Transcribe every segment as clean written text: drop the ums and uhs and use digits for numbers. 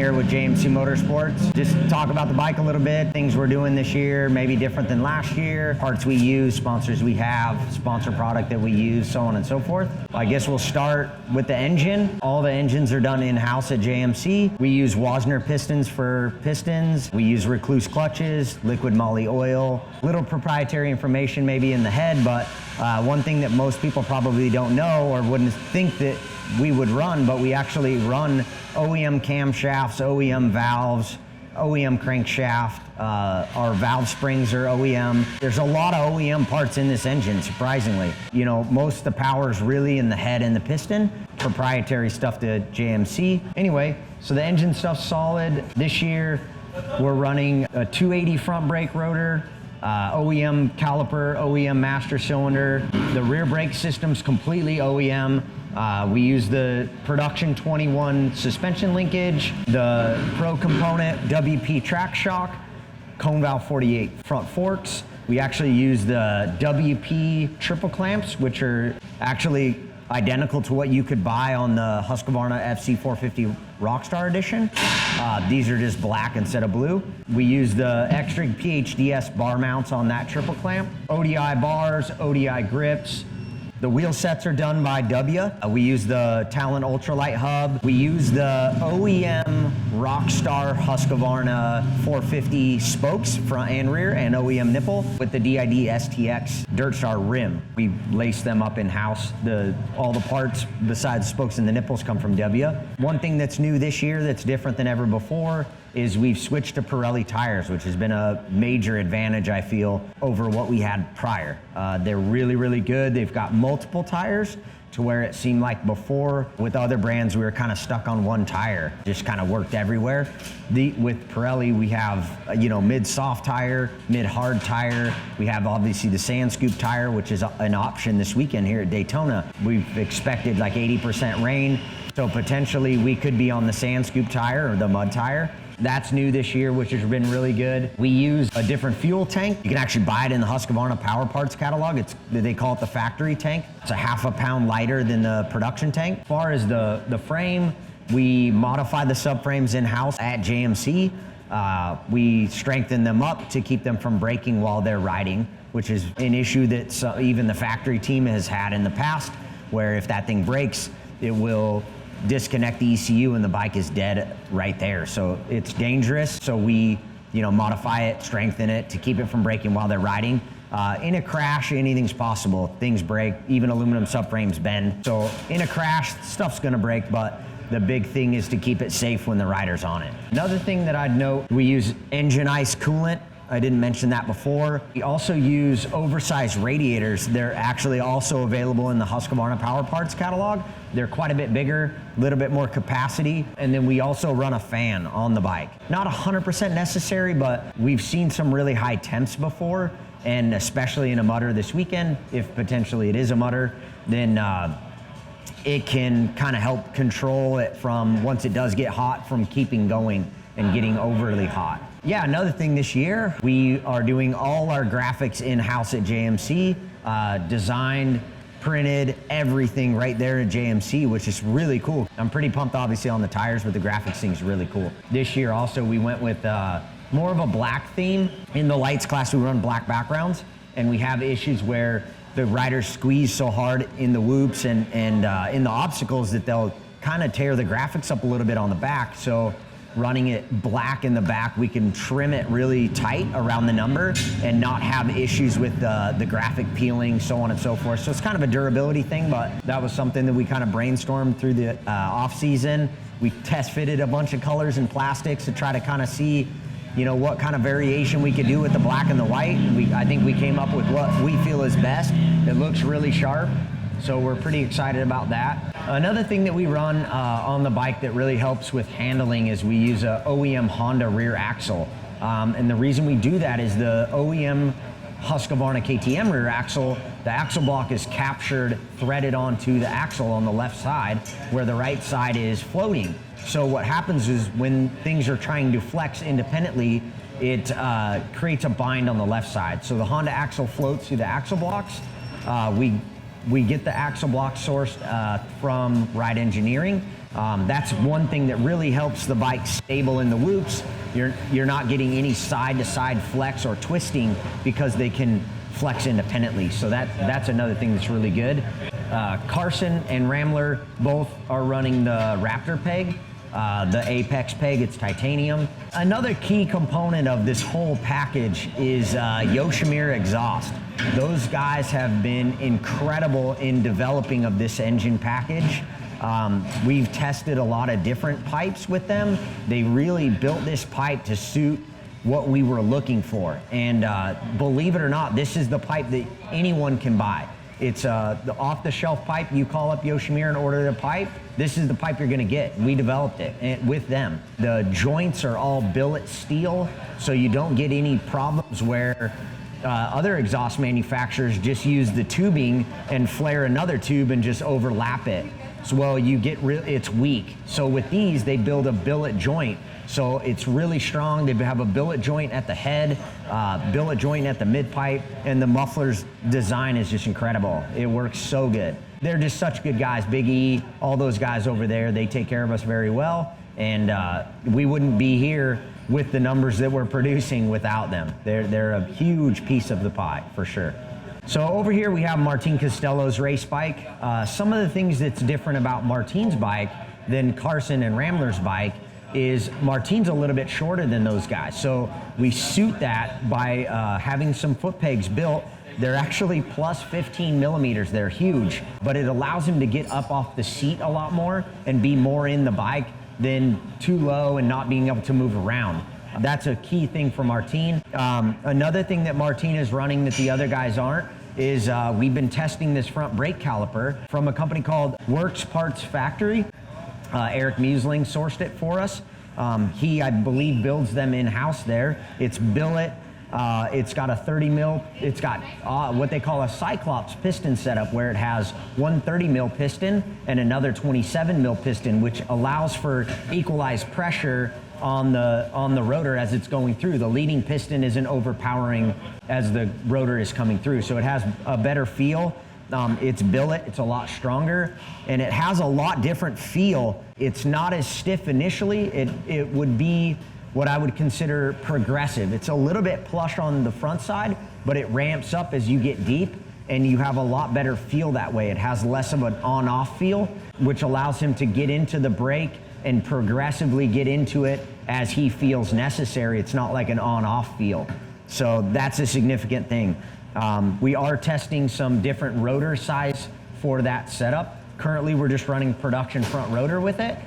here with JMC Motorsports. Just talk about the bike a little bit, things we're doing this year, maybe different than last year, parts we use, sponsors we have, sponsor product that we use, so on and so forth. I guess we'll start with the engine. All the engines are done in-house at JMC. We use Wasner pistons for pistons. We use Recluse clutches, liquid moly oil, little proprietary information maybe in the head, but one thing that most people probably don't know or wouldn't think that we would run, but we actually run OEM camshafts, OEM valves, OEM crankshaft. Our valve springs are OEM. There's a lot of OEM parts in this engine, surprisingly. You know, most of the power is really in the head and the piston, proprietary stuff to JMC. Anyway, so the engine stuff's solid. This year, we're running a 280 front brake rotor, OEM caliper, OEM master cylinder. The rear brake system's completely OEM. We use the production 21 suspension linkage, the Pro Component WP track shock, cone valve 48 front forks. We actually use the WP triple clamps, which are actually identical to what you could buy on the Husqvarna FC450 Rockstar Edition. These are just black instead of blue. We use the Xtrig PHDS bar mounts on that triple clamp. ODI bars, ODI grips. The wheel sets are done by W. We use the Talon Ultralight hub. We use the OEM Rockstar Husqvarna 450 spokes, front and rear, and OEM nipple with the DID STX Dirtstar rim. We lace them up in-house. All the parts besides spokes and the nipples come from W. One thing that's new this year that's different than ever before is we've switched to Pirelli tires, which has been a major advantage, I feel, over what we had prior. They're really, really good. They've got multiple tires to where it seemed like before with other brands, we were kind of stuck on one tire, just kind of worked everywhere. With Pirelli, we have, mid-soft tire, mid-hard tire. We have obviously the Sand Scoop tire, which is an option this weekend here at Daytona. We've expected like 80% rain, so potentially we could be on the Sand Scoop tire or the mud tire. That's new this year, which has been really good. We use a different fuel tank. You can actually buy it in the Husqvarna Power Parts catalog. They call it the factory tank. It's a half a pound lighter than the production tank. As far as the frame, we modify the subframes in-house at JMC. We strengthen them up to keep them from breaking while they're riding, which is an issue that even the factory team has had in the past, where if that thing breaks, it will disconnect the ECU and the bike is dead right there. So it's dangerous. So we, modify it, strengthen it to keep it from breaking while they're riding. In a crash, anything's possible. Things break, even aluminum subframes bend. So in a crash, stuff's gonna break, but the big thing is to keep it safe when the rider's on it. Another thing that I'd note, we use engine ice coolant. I didn't mention that before. We also use oversized radiators. They're actually also available in the Husqvarna Power Parts catalog. They're quite a bit bigger, a little bit more capacity. And then we also run a fan on the bike. Not 100% necessary, but we've seen some really high temps before, and especially in a mudder this weekend, if potentially it is a mudder, then it can kind of help control it from, once it does get hot, from keeping going and getting overly hot. Yeah, another thing this year, we are doing all our graphics in-house at JMC, designed, printed, everything right there at JMC, which is really cool. I'm pretty pumped obviously on the tires, but the graphics thing is really cool. This year also we went with more of a black theme. In the lights class we run black backgrounds, and we have issues where the riders squeeze so hard in the whoops and in the obstacles that they'll kind of tear the graphics up a little bit on the back. So running it black in the back, we can trim it really tight around the number and not have issues with the graphic peeling, so on and so forth. So it's kind of a durability thing, but that was something that we kind of brainstormed through the off season. We test fitted a bunch of colors and plastics to try to kind of see, what kind of variation we could do with the black and the white. I think we came up with what we feel is best. It looks really sharp. So we're pretty excited about that. Another thing that we run on the bike that really helps with handling is we use a OEM Honda rear axle. And the reason we do that is the OEM Husqvarna KTM rear axle, the axle block is captured, threaded onto the axle on the left side, where the right side is floating. So what happens is when things are trying to flex independently, it creates a bind on the left side. So the Honda axle floats through the axle blocks. We We get the axle block sourced from Ride Engineering. That's one thing that really helps the bike stable in the loops. You're not getting any side-to-side flex or twisting because they can flex independently. So that's another thing that's really good. Carson and Rambler both are running the Raptor peg. The Apex peg, it's titanium. Another key component of this whole package is Yoshimura exhaust. Those guys have been incredible in developing of this engine package. We've tested a lot of different pipes with them. They really built this pipe to suit what we were looking for. And believe it or not, this is the pipe that anyone can buy. It's the off-the-shelf pipe. You call up Yoshimura and order the pipe. This is the pipe you're gonna get. We developed it with them. The joints are all billet steel, so you don't get any problems where other exhaust manufacturers just use the tubing and flare another tube and just overlap it. So, well, you get it's weak. So with these, they build a billet joint. So it's really strong. They have a billet joint at the head, billet joint at the mid pipe, and the muffler's design is just incredible. It works so good. They're just such good guys. Big E, all those guys over there, they take care of us very well. And we wouldn't be here with the numbers that we're producing without them. They're a huge piece of the pie, for sure. So over here we have Martin Costello's race bike. Some of the things that's different about Martin's bike than Carson and Rambler's bike is Martin's a little bit shorter than those guys. So we suit that by having some foot pegs built. They're actually plus 15 millimeters. They're huge, but it allows him to get up off the seat a lot more and be more in the bike than too low and not being able to move around. That's a key thing for Martin. Another thing that Martin is running that the other guys aren't is we've been testing this front brake caliper from a company called Works Parts Factory. Eric Musling sourced it for us. He, I believe, builds them in-house there. It's billet. It's got a 30 mil. It's got what they call a Cyclops piston setup, where it has one 30 mil piston and another 27 mil piston, which allows for equalized pressure on the rotor as it's going through. The leading piston isn't overpowering as the rotor is coming through, so it has a better feel. It's billet, it's a lot stronger, and it has a lot different feel. It's not as stiff initially. It would be what I would consider progressive. It's a little bit plush on the front side, but it ramps up as you get deep, and you have a lot better feel that way. It has less of an on-off feel, which allows him to get into the brake and progressively get into it as he feels necessary. It's not like an on-off feel. So that's a significant thing. We are testing some different rotor size for that setup. Currently, we're just running production front rotor with it.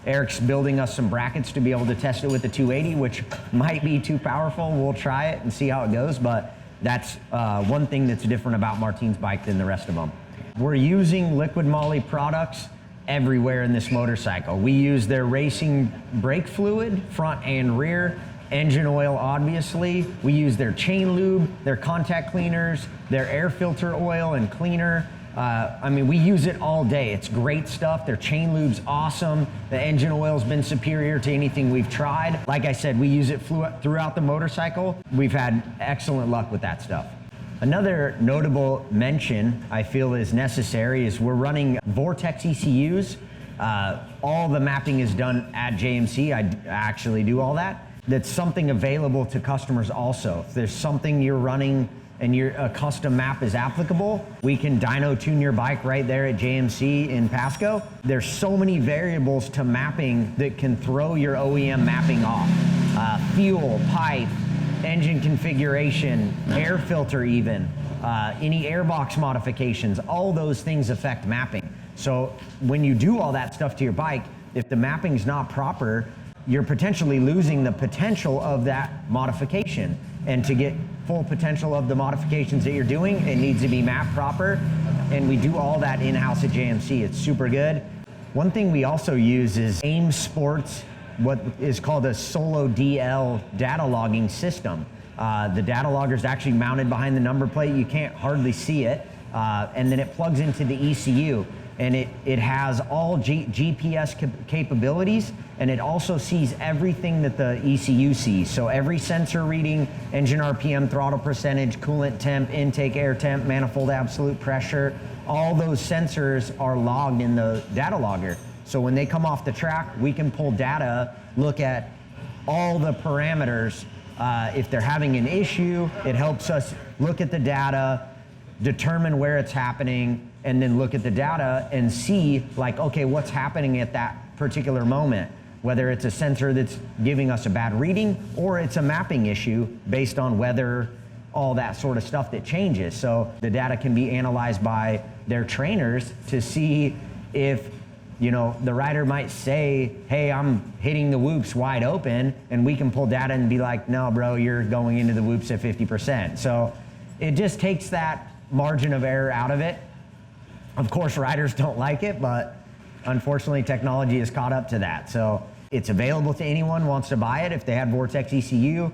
Eric's building us some brackets to be able to test it with the 280, which might be too powerful. We'll try it and see how it goes, but that's one thing that's different about Martin's bike than the rest of them. We're using Liquid Moly products everywhere in this motorcycle. We use their racing brake fluid, front and rear, engine oil, obviously. We use their chain lube, their contact cleaners, their air filter oil and cleaner. I mean, we use it all day. It's great stuff. Their chain lube's awesome. The engine oil's been superior to anything we've tried. Like I said, we use it throughout the motorcycle. We've had excellent luck with that stuff. Another notable mention I feel is necessary is we're running Vortex ECUs. All the mapping is done at JMC. I actually do all that. That's something available to customers also. If there's something you're running and a custom map is applicable, we can dyno tune your bike right there at JMC in Pasco. There's so many variables to mapping that can throw your OEM mapping off. Fuel, pipe, engine configuration, air filter even, any airbox modifications, all those things affect mapping. So when you do all that stuff to your bike, if the mapping's not proper, you're potentially losing the potential of that modification. And to get full potential of the modifications that you're doing, it needs to be mapped proper. And we do all that in-house at JMC. It's super good. One thing we also use is AIM Sports, what is called a Solo DL data logging system. The data logger is actually mounted behind the number plate. You can't hardly see it. And then it plugs into the ECU. and it has all GPS capabilities, and it also sees everything that the ECU sees. So every sensor reading, engine RPM, throttle percentage, coolant temp, intake air temp, manifold absolute pressure, all those sensors are logged in the data logger. So when they come off the track, we can pull data, look at all the parameters. If they're having an issue, it helps us look at the data, determine where it's happening, and then look at the data and see, like, okay, what's happening at that particular moment, whether it's a sensor that's giving us a bad reading or it's a mapping issue based on weather, all that sort of stuff that changes. So the data can be analyzed by their trainers to see if, you know, the rider might say, hey, I'm hitting the whoops wide open, and we can pull data and be like, no, bro, you're going into the whoops at 50%. So it just takes that margin of error out of it. Of course, riders don't like it, but unfortunately, technology has caught up to that. So it's available to anyone who wants to buy it. If they have Vortex ECU,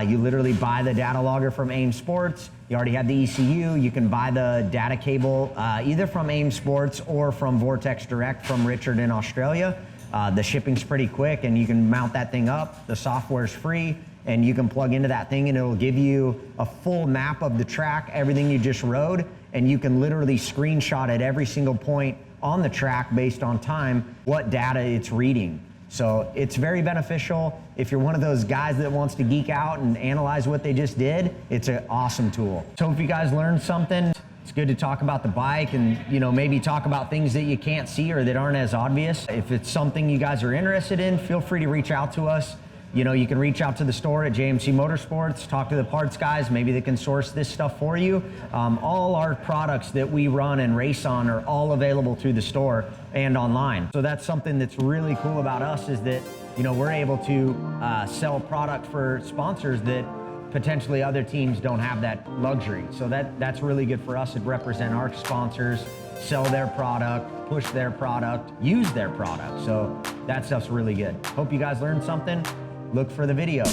you literally buy the data logger from AIM Sports. You already have the ECU. You can buy the data cable either from AIM Sports or from Vortex Direct from Richard in Australia. The shipping's pretty quick, and you can mount that thing up. The software's free, and you can plug into that thing, and it'll give you a full map of the track, everything you just rode, and you can literally screenshot at every single point on the track based on time what data it's reading. So it's very beneficial. If you're one of those guys that wants to geek out and analyze what they just did, it's an awesome tool. So if you guys learned something, it's good to talk about the bike and, you know, maybe talk about things that you can't see or that aren't as obvious. If it's something you guys are interested in, feel free to reach out to us. You know, you can reach out to the store at JMC Motorsports, talk to the parts guys, maybe they can source this stuff for you. All our products that we run and race on are all available through the store and online. So that's something that's really cool about us, is that, you know, we're able to sell product for sponsors that potentially other teams don't have that luxury. So that's really good for us to represent our sponsors, sell their product, push their product, use their product. So that stuff's really good. Hope you guys learned something. Look for the video.